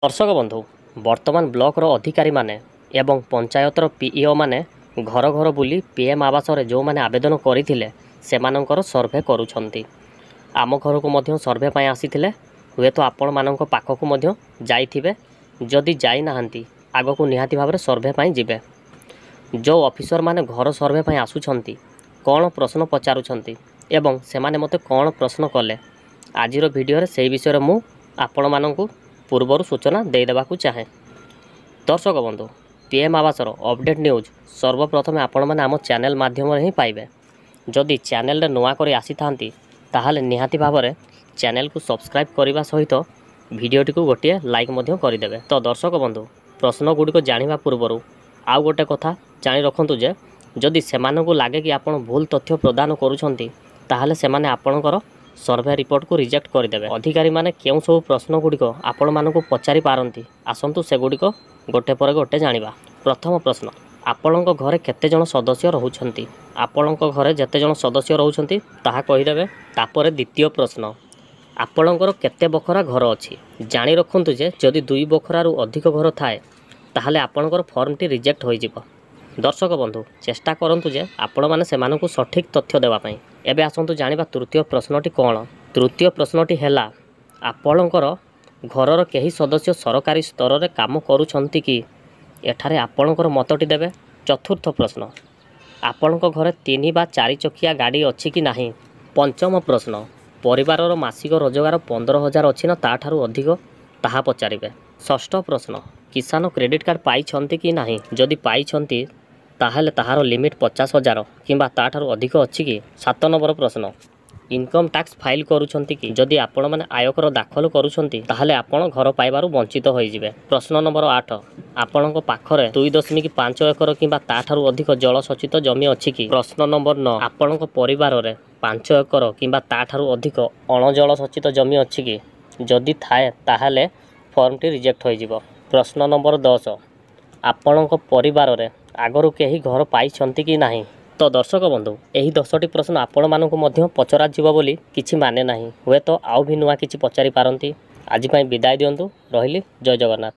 दर्शक बंधु वर्तमान ब्लॉक अधिकारी माने एवं पंचायतर पीईओ माने घर घर बुली पीएम आवास रे जो माने आवेदन करथिले सेमानंकर सर्वे करूछंती। आम घर को मध्य सर्वे पाई आसीथिले हुए तो आपण मानंक पाखकु मध्य जाइथिबे। जदि जाई नाहंती आगो को निहाती भाबरे सर्वे पाई जिबे। जो ऑफिसर माने घर सर्वे पाई आसुछंती कोन प्रश्न पचारुछंती एवं सेमाने मते कोन प्रश्न कले आजिर वीडियो रे सेही विषय रे मु आपण मानंकु पूर्वर सूचना देदेवाकू चाहे। दर्शक बंधु पीएम आवासर अपडेट न्यूज सर्वप्रथम आपण मैंने आम चैनल माध्यम ही पाइबे। जदि चैनल नुआ कर आसी थांती ताहाले निहाती भावरे चैनल को सब्सक्राइब करने सहित वीडियोटी को गोटे लाइक मध्य करदेवे। तो दर्शक बंधु प्रश्न गुड़िक जाना पूर्वर आउ गोटे कथा जानी रखु जे जदि सेमानकु लागे कि आपण भूल तथ्य प्रदान करुछंती ताहाले सेमाने आपणकर सर्वे रिपोर्ट को रिजेक्ट करदेवे। अधिकारी माने केउं सब प्रश्न गुड़िक आपण मानकु पचारि पारंती आसंतु से गुड़िक गोटे पर गोटे जानिबा। प्रथम प्रश्न आपणक घरे केते जण सदस्य रहउछंती आपणक घरे जेते जण सदस्य रहउछंती ताहा कहिदेबे। तापर द्वितीय प्रश्न आपणकर केते बखरा घर अछि जानि रखंतु जे जदि 2 बखरारु अधिक घर थाए ताहाले आपणकर फॉर्मटी रिजेक्ट होई जिवो। दर्शक बंधु चेष्टा करंतु जे आपण माने सेमानकु सठिक तथ्य देवा पई। एबे आसंतु जानिबा तृतीय प्रश्नटी कोन। तृतीय प्रश्नटी हैला आपणकर घरर केही सदस्य सरकारी स्तर रे काम करूछंती कि एठारे आपणकर मतटी देबे। चतुर्थ प्रश्न आपणक घरे 3 बा 4 चकिया गाड़ी अछि कि नाही। पंचम प्रश्न परिवारर मासिक रोजगार 15,000 अछि ना ताठारु अधिक ताहा पचारिबे। षष्ठ प्रश्न किसान क्रेडिट कार्ड पाई छंती कि नाही जदि पाई छंती ताहाले ताहार लिमिट 50,000 किंबा ताठारु अधिक अछि कि। 7 नंबर प्रश्न इनकम टैक्स फाइल करूछंती कि जदि आपण माने आयकर दाखल करूछंती ताहाले आपण घर पाइबारु वंचित होई जिवे। प्रश्न नंबर 8 आपणक पाखरे 2.5 एकर किंबा ताठारु अधिक जलसचित जमी अछि कि। प्रश्न नंबर 9 आपणक परिवार रे 5 एकर किंबा ताठारु अधिक अण जलसचित जमी अछि कि जदि थाए ताहाले फॉर्मटी रिजेक्ट होई जिवो। प्रश्न नंबर 10 आपणक परिवार रे आगरु केही घर पाई छंती कि नाही। तो दर्शक बंधु यही 10टी प्रश्न आपण मानकु मध्य पचरा जीव बोली किछि माने नाही हुए तो आउ भी नुआ किछि पचारि पारंती। आज पई विदाय दियंतु रहिली। जय जगन्नाथ।